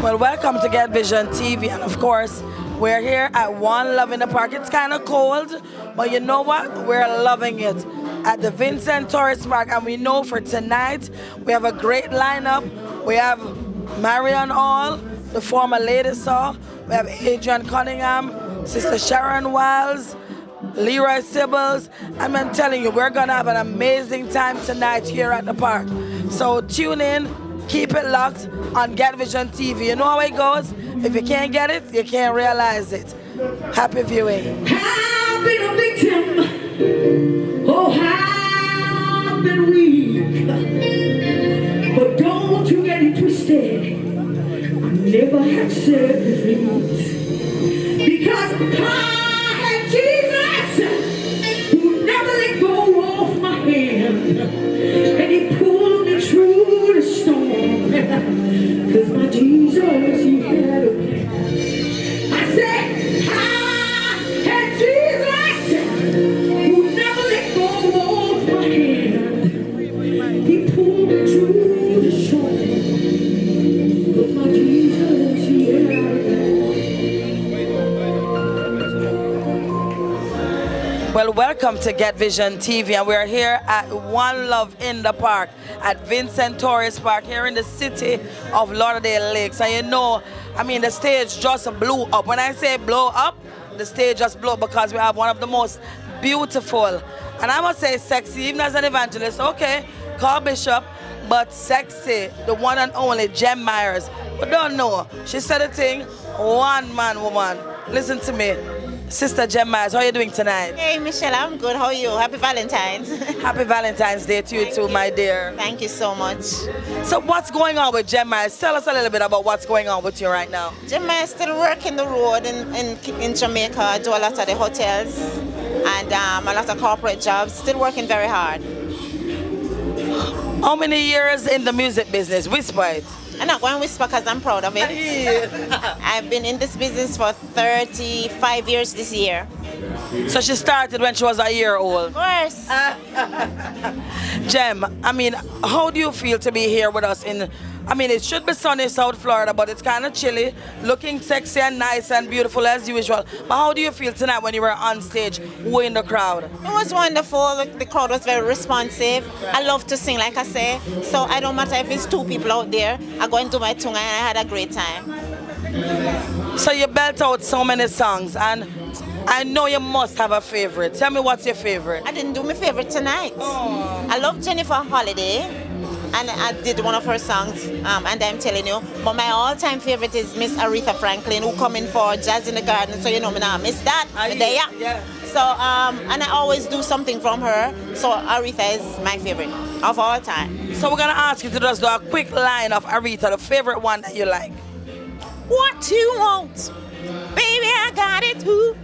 Well, welcome to Get Vision TV, and of course, we're here at One Love in the Park. It's kind of cold, but you know what? We're loving it at the Vincent Torres Park, and we know for tonight we have a great lineup. We have Marion Hall, the former Lady Saw. We have Adrian Cunningham, Sister Sharon Wiles, Leroy Sibbles, and I'm telling you, we're gonna have an amazing time tonight here at the park. So tune in, keep it locked on Get Vision TV. You know how it goes? If you can't get it, you can't realize it. Happy viewing. I've been a victim. Oh, I've been weak. But don't you get it twisted. I never had said defeat. Because I had Jesus who never let go of my hand. And he pulled me through the storm. Because my Jesus, he had a plan. I said, I had Jesus who never let go of my hand. He pulled me through the storm. Because my Jesus, he had a plan. Well, welcome to Get Vision TV, and we're here at One Love in the Park at Vincent Torres Park here in the city of Lauderdale Lakes. And you know, I mean, the stage just blew up. When I say blow up, the stage just blew up because we have one of the most beautiful, and I must say sexy, even as an evangelist, okay, call Bishop, but sexy, the one and only Jem Myers. But don't know, she said a thing, one man, woman. Listen to me. Sister Jem Myers, how are you doing tonight? Hey Michelle, I'm good. How are you? Happy Valentine's. Happy Valentine's Day to you too, my dear. Thank you so much. So what's going on with Jem Myers? Tell us a little bit about what's going on with you right now. Jem Myers still working the road in Jamaica. I do a lot of the hotels and a lot of corporate jobs. Still working very hard. How many years in the music business? Whisper it. I'm not going to whisper because I'm proud of it. I've been in this business for 35 years this year. So she started when she was a year old. Of course. Jem, I mean, how do you feel to be here with us in, I mean, it should be sunny South Florida, but it's kind of chilly, looking sexy and nice and beautiful as usual. But how do you feel tonight when you were on stage, in the crowd? It was wonderful. The crowd was very responsive. I love to sing, like I say. So I don't matter if it's two people out there. I go into my tongue and I had a great time. So you belt out so many songs, and I know you must have a favorite. Tell me what's your favorite. I didn't do my favorite tonight. Oh. I love Jennifer Holiday, and I did one of her songs, and I'm telling you, but my all-time favorite is Miss Aretha Franklin, who come in for Jazz in the Garden, so you know me now, miss that, Yeah. So, and I always do something from her, so Aretha is my favorite of all time. So we're gonna ask you to just do a quick line of Aretha, the favorite one that you like. What you want, baby, I got it too.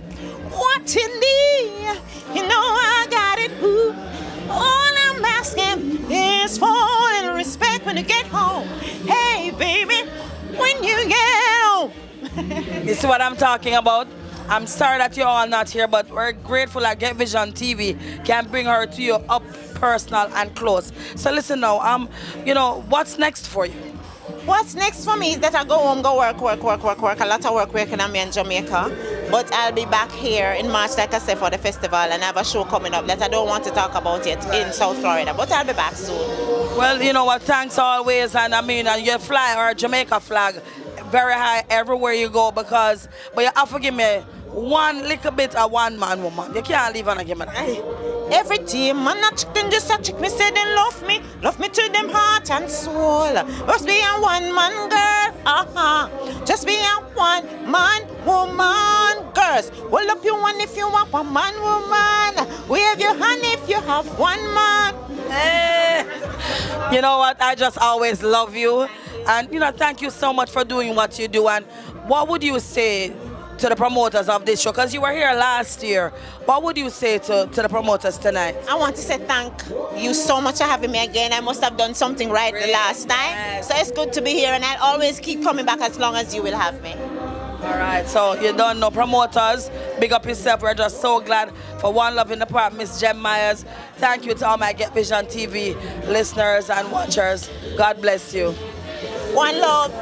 What you need, you know I got it too. All I'm asking is for a little respect when you get home. Hey, baby, when you get home. You see what I'm talking about? I'm sorry that you're all not here, but we're grateful that Get Vision TV can bring her to you up personal and close. So listen now, you know, what's next for you? What's next for me is that I go home, go work. A lot of work working on me in Jamaica. But I'll be back here in March, like I said, for the festival, and I have a show coming up that I don't want to talk about yet in South Florida. But I'll be back soon. Well, you know what, thanks always, and I mean, you fly our Jamaica flag very high everywhere you go but you have to give me one little bit of one man, woman. You can't leave and give me that. Every team, man, not chicken, just a chick me say they love me to them heart and soul. Just be a one man girl, just be a one man woman, girls. Hold up your one if you want one man woman. Wave your hand if you have one man. Hey. You know what? I just always love you, and you know, thank you so much for doing what you do. And what would you say to the promoters of this show? Because you were here last year. What would you say to the promoters tonight? I want to say thank you so much for having me again. I must have done something right the last time. Yes. So it's good to be here, and I'll always keep coming back as long as you will have me. All right, so you don't know promoters. Big up yourself. We're just so glad for One Love in the Park, Miss Jem Myers. Thank you to all my Get Vision TV listeners and watchers. God bless you. One love.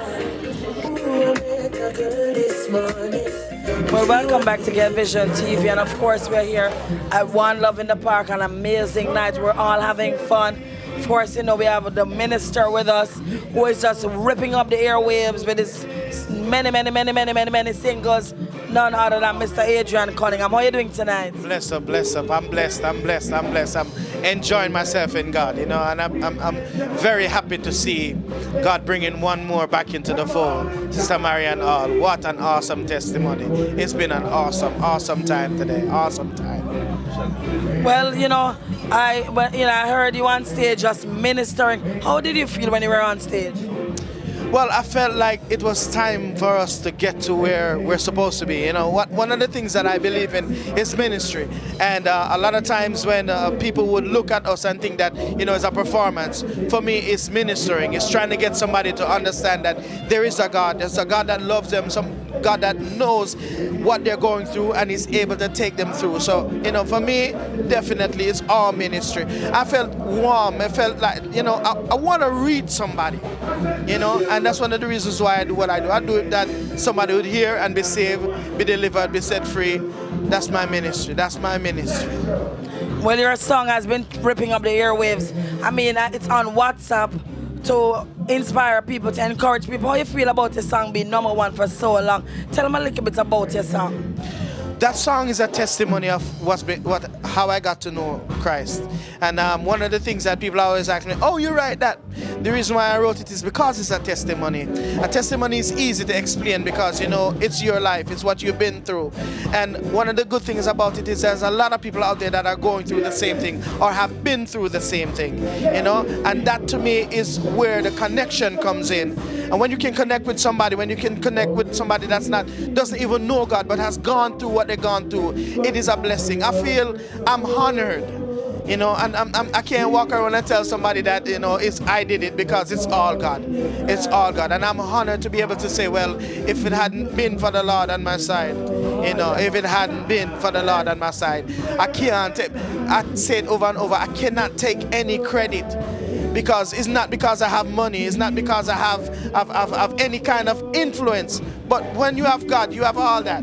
Well, welcome back to Get Vision TV, and of course we're here at One Love in the Park, an amazing night. We're all having fun. Of course, you know, we have the minister with us who is just ripping up the airwaves with his many singles. None other than Mr. Adrian Cunningham. How are you doing tonight? Bless up, bless up. I'm blessed. I'm enjoying myself in God, you know, and I'm very happy to see God bringing one more back into the fold. Sister Marianne Hall, what an awesome testimony. It's been an awesome time today. Awesome time. Well, you know, I heard you on stage just ministering. How did you feel when you were on stage? Well, I felt like it was time for us to get to where we're supposed to be. You know, one of the things that I believe in is ministry. And a lot of times when people would look at us and think that, you know, it's a performance, for me, it's ministering. It's trying to get somebody to understand that there is a God. There's a God that loves them, some God that knows what they're going through and is able to take them through. So, you know, for me, definitely it's all ministry. I felt warm. I felt like, you know, I want to reach somebody, you know, and that's one of the reasons why I do what I do. I do it that somebody would hear and be saved, be delivered, be set free. That's my ministry. That's my ministry. Well, your song has been ripping up the airwaves. I mean, it's on WhatsApp to inspire people, to encourage people. How you feel about your song being #1 for so long? Tell them a little bit about your song. That song is a testimony of how I got to know Christ. And one of the things that people always ask me, oh, you write that. The reason why I wrote it is because it's a testimony. A testimony is easy to explain because, you know, it's your life. It's what you've been through. And one of the good things about it is there's a lot of people out there that are going through the same thing or have been through the same thing, you know. And that to me is where the connection comes in. And when you can connect with somebody, when you can connect with somebody doesn't even know God but has gone through what they've gone through, it is a blessing. I feel I'm honored, you know, and I can't walk around and tell somebody that, you know, I did it, because it's all God. It's all God. And I'm honored to be able to say, well, if it hadn't been for the Lord on my side, you know, if it hadn't been for the Lord on my side, I say it over and over, I cannot take any credit. Because it's not because I have money, it's not because I have any kind of influence, but when you have God, you have all that,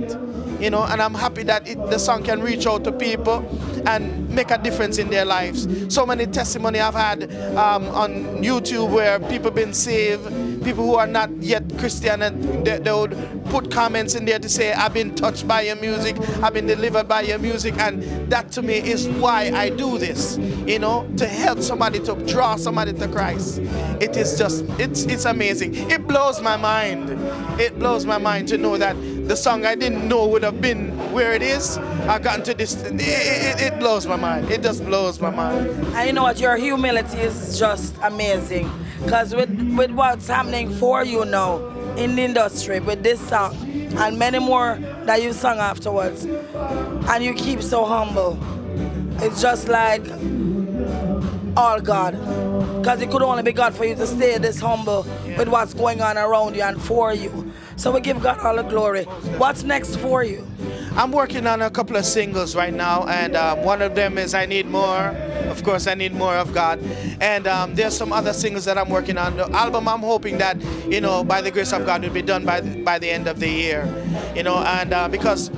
you know. And I'm happy that the song can reach out to people and make a difference in their lives. So many testimony I've had on YouTube where people been saved, people who are not yet Christian, and they would put comments in there to say, I've been touched by your music, I've been delivered by your music. And that to me is why I do this, you know, to help somebody, to draw somebody to Christ. It is just, it's amazing. It blows my mind. It blows my mind to know that the song I didn't know would have been where it is. I've gotten to this. It blows my mind. It just blows my mind. And you know what? Your humility is just amazing. Because with what's happening for you now in the industry, with this song and many more that you sung afterwards, and you keep so humble, it's just like all God. Because it could only be God for you to stay this humble with what's going on around you and for you. So we give God all the glory. What's next for you? I'm working on a couple of singles right now, and one of them is I Need More. Of course, I Need More of God. And there's some other singles that I'm working on. The album, I'm hoping that, you know, by the grace of God, will be done by the end of the year. You know, and because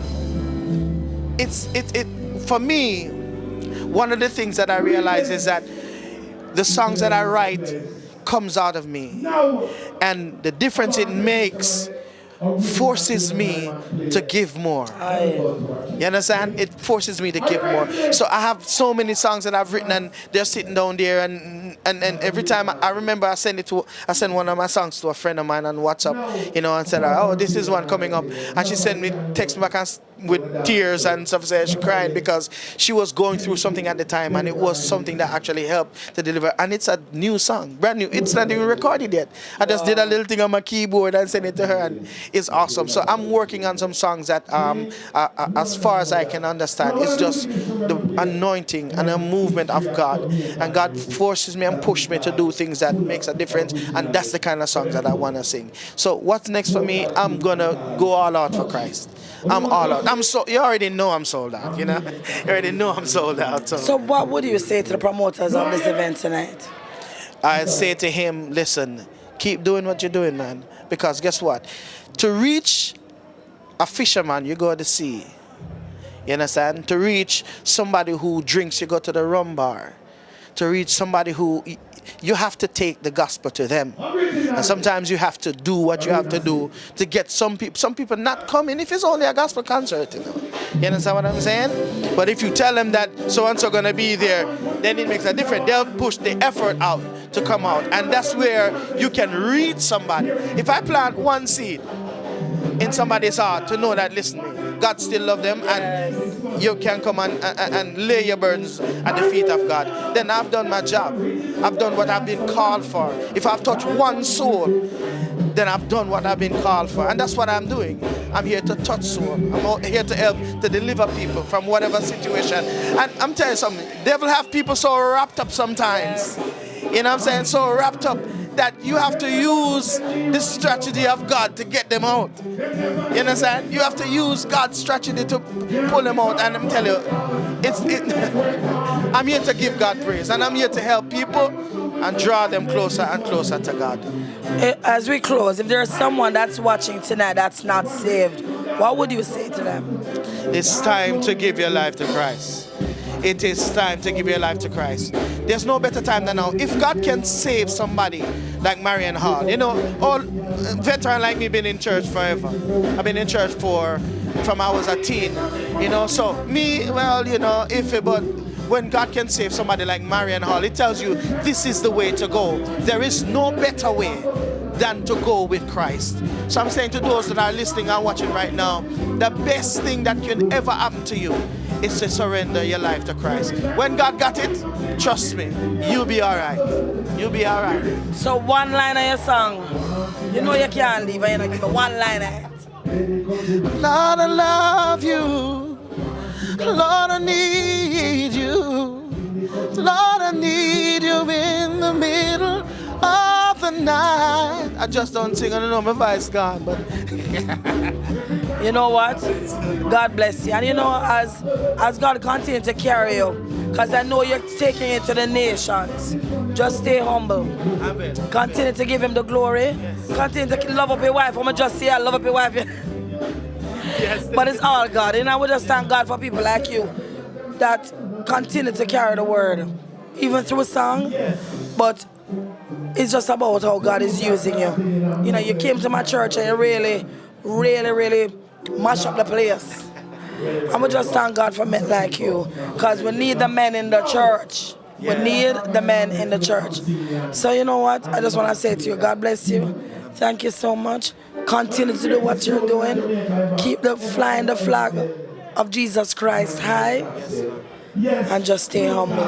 for me, one of the things that I realize is that the songs that I write comes out of me. And the difference it makes forces me to give more. You understand? It forces me to give more. So I have so many songs that I've written, and they're sitting down there, and every time I remember I send one of my songs to a friend of mine on WhatsApp, you know, and said, oh, this is one coming up. And she text me back with tears and stuff, said she cried because she was going through something at the time, and it was something that actually helped to deliver. And it's a new song, brand new. It's not even recorded yet. I just did a little thing on my keyboard and sent it to her, and it's awesome. So I'm working on some songs that, as far as I can understand, it's just the anointing and a movement of God. And God forces me and pushes me to do things that makes a difference, and that's the kind of songs that I want to sing. So what's next for me? I'm going to go all out for Christ. I'm all out. You already know I'm sold out, you know? You already know I'm sold out. So what would you say to the promoters of this event tonight? I'd say to him, listen, keep doing what you're doing, man. Because guess what? To reach a fisherman, you go to the sea. You understand? To reach somebody who drinks, you go to the rum bar. To reach somebody who, you have to take the gospel to them. And sometimes you have to do what you have to do to get some people not coming if it's only a gospel concert. You understand what I'm saying? But if you tell them that so-and-so going to be there, then it makes a difference. They'll push the effort out to come out. And that's where you can reach somebody. If I plant one seed in somebody's heart to know that, listen, God still loves them, and you can come and lay your burdens at the feet of God, then I've done my job. I've done what I've been called for. If I've touched one soul, then I've done what I've been called for. And that's what I'm doing. I'm here to touch soul. I'm here to help to deliver people from whatever situation. And I'm telling you something, devil have people so wrapped up sometimes. You know what I'm saying? So wrapped up that you have to use the strategy of God to get them out. You understand? You have to use God's strategy to pull them out. And I'm telling you, I'm here to give God praise. And I'm here to help people and draw them closer and closer to God. As we close, if there's someone that's watching tonight that's not saved, what would you say to them? It's time to give your life to Christ. It is time to give your life to Christ. There's no better time than now. If God can save somebody like Marion Hall, you know, all veteran like me been in church forever. I've been in church from I was a teen, you know. So me, well, you know, but when God can save somebody like Marion Hall, it tells you this is the way to go. There is no better way than to go with Christ. So I'm saying to those that are listening and watching right now, the best thing that can ever happen to you is to surrender your life to Christ. When God got it, trust me, you'll be all right. You'll be all right. So one line of your song, you know you can't leave and you know, give me one line of it. Lord, I love you. Lord, I need you. Lord, I need you in the middle of the night. I just don't sing, I don't know my voice gone, but you know what? God bless you. And you know, as God continues to carry you, because I know you're taking it to the nations, just stay humble. Amen. Continue to give him the glory. Yes. Continue to love up your wife. I'm going to just say I love up your wife. Yes. But it's all God. And I would just thank God for people like you that continue to carry the word, even through a song. Yes. But it's just about how God is using you. You know, you came to my church and you really, really, really mash up the place. I would just thank God for men like you, because we need the men in the church. We need the men in the church. So you know what? I just want to say to you, God bless you. Thank you so much. Continue to do what you're doing. Keep flying the flag of Jesus Christ high. And just stay humble.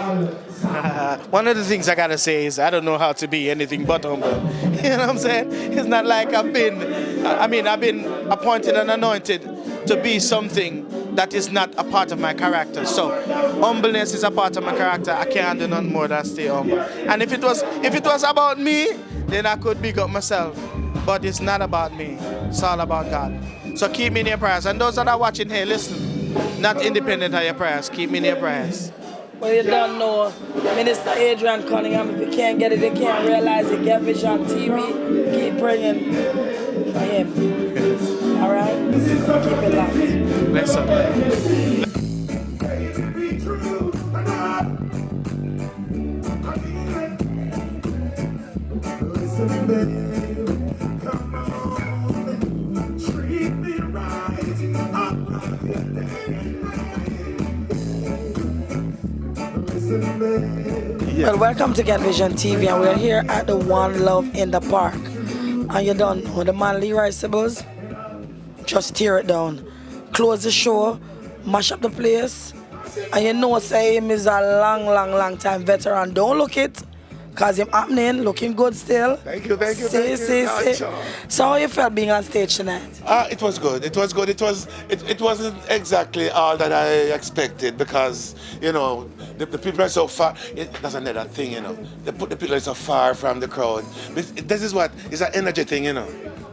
One of the things I gotta say is I don't know how to be anything but humble. You know what I'm saying? It's not like I've been appointed and anointed to be something that is not a part of my character. So humbleness is a part of my character. I can't do nothing more than stay humble. And if it was about me, then I could big up myself. But it's not about me. It's all about God. So keep me in your prayers. And those that are watching here, listen. Not independent of your prayers. Keep me in your prayers. Well, you don't know Minister Adrian Cunningham. If you can't get it, you can't realize it. Get Vision TV. Keep praying for him. All right? Keep it locked. Bless up. Well, welcome to Get Vision TV, and we're here at the One Love in the Park. And you done with the man Leroy Sibbles. Just tear it down. Close the show, mash up the place. And you know, say him is a long time veteran. Don't look it, because him happening, looking good still. Thank you. See. So how you felt being on stage tonight? It was good. It wasn't exactly all that I expected, because, you know, the people are so far. That's another thing, you know. The people are so far from the crowd. This is what, it's an energy thing, you know.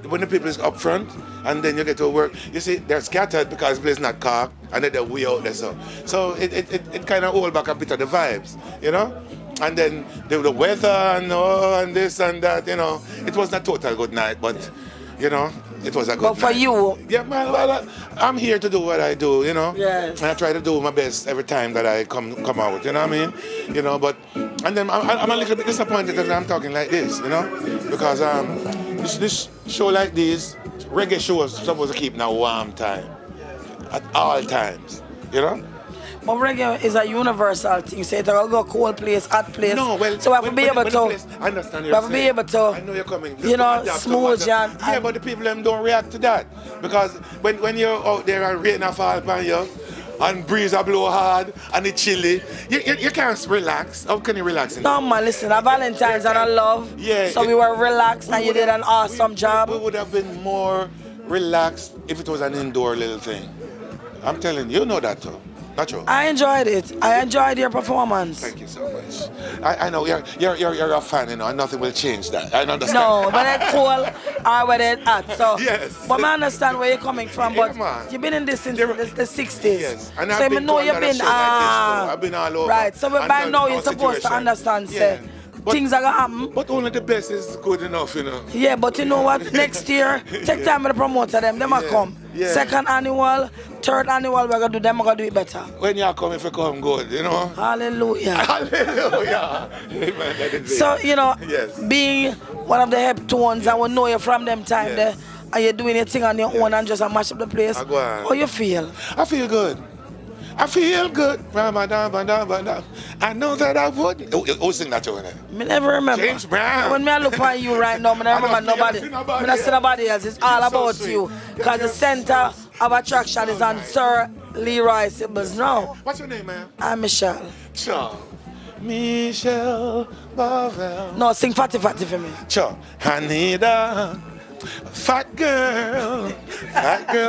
When the people is up front and then you get to work, you see, they're scattered because the place is not cocked and then they're way out there. So it kind of hold back a bit of the vibes, you know? And then the weather and this and that, you know. It wasn't a total good night, but you know, it was a good But for night. you, Yeah, man, well, I'm here to do what I do, you know. Yes. And I try to do my best every time that I come out, you know what I mean? You know, but, and then I'm a little bit disappointed that I'm talking like this, you know? Because this show like this, reggae shows supposed to keep now warm time. At all times, you know? but reggae is a universal thing. So it's a go cold place, hot place. No, well, so we have to be able the to. place, I understand we you're have to be saying. able to, I know you're coming. you know, Adapt to smooth what- and- Yeah, but the people them don't react to that. Because when you're out there and rain a fall upon you, and breeze a blow hard, and it's chilly, you can't relax. How can you relax in No man, listen, a Valentine's and a love. Yeah, So we were relaxed and you did an awesome job. We would have been more relaxed if it was an indoor little thing. I'm telling you, you know that too. Not true. I enjoyed it. I enjoyed your performance. Thank you so much. I know you're a fan, you know, and nothing will change that. I understand. No, but it's cool or whether it's hot. So, Yes. but I understand where you're coming from. Yeah, But man. you've been in this since There- the 60s. Yes, and so I've I been know to a you've lot of been shows like this too. I've been all over. Right. So and by done now all you're supposed to situation. understand. Yeah. Say, But- things are gonna happen. But only the best is good enough, you know. Yeah, but you know what? Next year, take time with the promoter them. Them a Yeah, come. yeah. Second annual, third annual, we're gonna do them. We're gonna do it better. When you come, if you come good, you know. Hallelujah. Hallelujah. Amen. That is it. So, you know, Yes. being one of the hep tones, I will know you from them time Yes. there, and you're doing your thing on your own and just mash up the place. I go on. How you feel? I feel good. I feel good. I know that I would. Who sing that tune? Me never remember. James Brown. When me I look at you right now, me never I remember don't nobody. see Me nobody not see nobody else. It's all You're so about sweet. you. Because the You're center of attraction is on nice. Sir Leroy Sibbles now. What's your name, man? I'm Michelle. Sure. Michelle Bavell. No, sing Fatty Fatty for me. Sure. I need a fat girl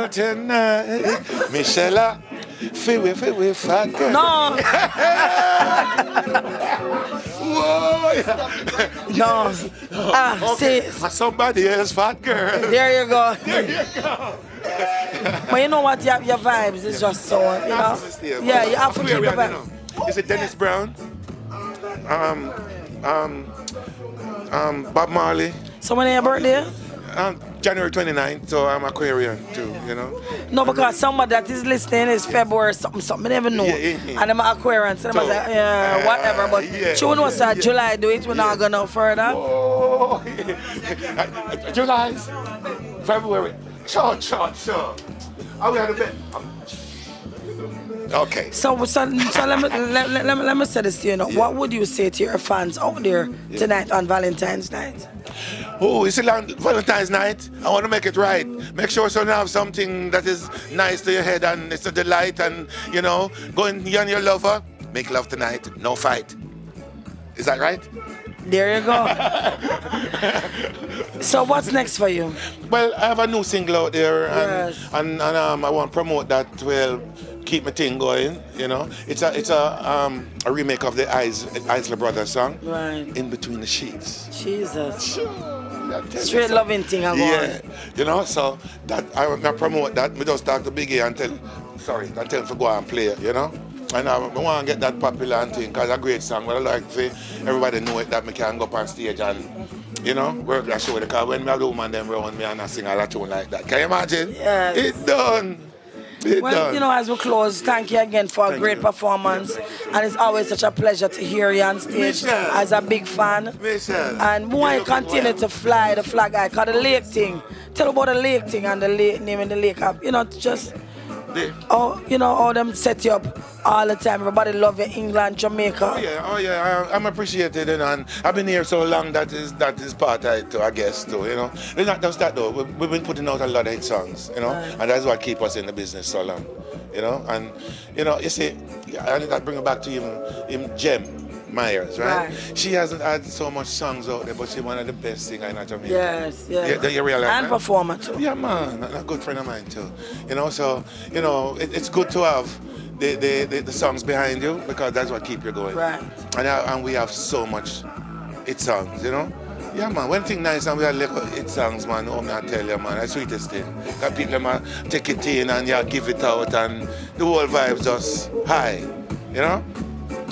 tonight. Michelle, feel fat girl. No, Whoa, yeah. no. Okay. See, Somebody else fat girl. there you go. There you go. But you know what? Your vibes is just so, you know. Yeah, you have to keep the vibe. Is it Dennis Brown? Bob Marley. So when your birthday? January 29th, so I'm Aquarian too, you know. No, because somebody that is listening is February something, I never know. Yeah. And I'm Aquarian, so I'm So, like, yeah, whatever. But yeah, she knows that yeah. July do it, we're not going no further. Oh, July, February. Sure. Are we at the bed? Okay. So let me say this to you, what would you say to your fans out there tonight on Valentine's night? Oh, it's on Valentine's night. I want to make it right. Make sure so you have something that is nice to your head and it's a delight and, you know, go and you and your lover, make love tonight, no fight. Is that right? There you go. So what's next for you? Well, I have a new single out there and, Yes. and I want to promote that to keep my thing going, you know. It's a remake of the Isley Brothers song, Right. In Between the Sheets. Jesus. I tell you Straight so. loving thing I Yeah, want. you know, so that I promote that. We just talk to Biggie and tell him to go and play it, you know. And I want to get that popular and thing because it's a great song. But I like for everybody know it that me can go up on stage and, you know, work that show. Because when me have the woman them around me and I sing a tune like that. Can you imagine? Yes. It done. It Well, done. you know, as we close, thank you again for a Thank great you. performance. And it's always such a pleasure to hear you on stage Michelle. as a big fan. Michelle, And more you you looking continue well. to fly the flag high. Because the lake thing, tell about the lake thing and the lake, naming the lake up. You know, just, all them set you up all the time. Everybody love you, England, Jamaica. Oh yeah, I'm appreciated, you know, and I've been here so long that is part of it too, I guess too, you know. It's not just that though. We've been putting out a lot of hit songs, you know, and that's what keep us in the business so long, you know. And you know, you see, I think that bring it back to him Jem Myers, right? She hasn't had so much songs out there, but she's one of the best singers in Jamaica. Yes. Yeah, you realize And that? performer too. Yeah, man, a good friend of mine too. You know, so you know, it's good to have the songs behind you because that's what keep you going. Right. And we have so much hit songs, you know. Yeah, man. One thing nice and we have little hit songs, man. Oh, me I tell you, man, that's the sweetest thing. That people man take it in and give it out and the whole vibe just high, you know.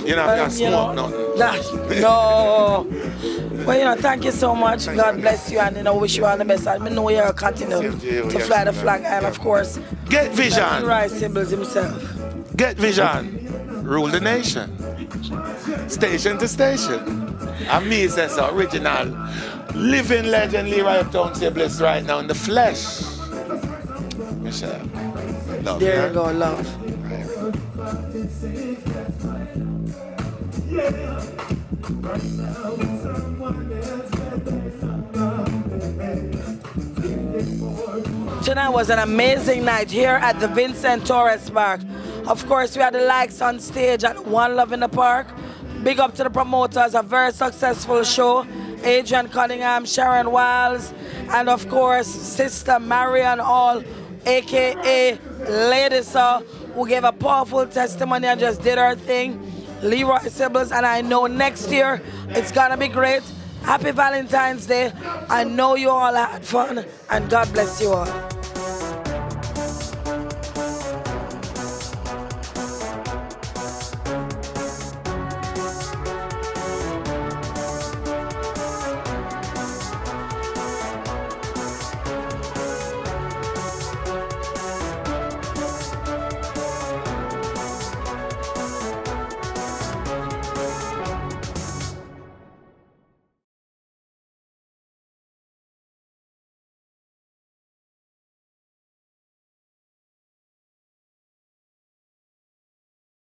You're not gonna smoke nothing. No. Well, thank you so much. God bless you, and wish you all the best. And I know you'll continue to fly the flag, and of course, Get vision. Rice Symbols himself. Get vision. Rule the nation. Station to station. And me is the original living legend Leroy Uptown say blessed right now in the flesh. Michelle. Love, There yeah? you go, love. Tonight was an amazing night here at the Vincent Torres Park. Of course, we had the likes on stage at One Love in the Park. Big up to the promoters, a very successful show. Adrian Cunningham, Sharon Wiles, and of course, Sister Marian Hall, aka Lady Sir, who gave a powerful testimony and just did her thing. Leroy Symbols, and I know next year it's gonna be great. Happy Valentine's Day. I know you all had fun, and God bless you all.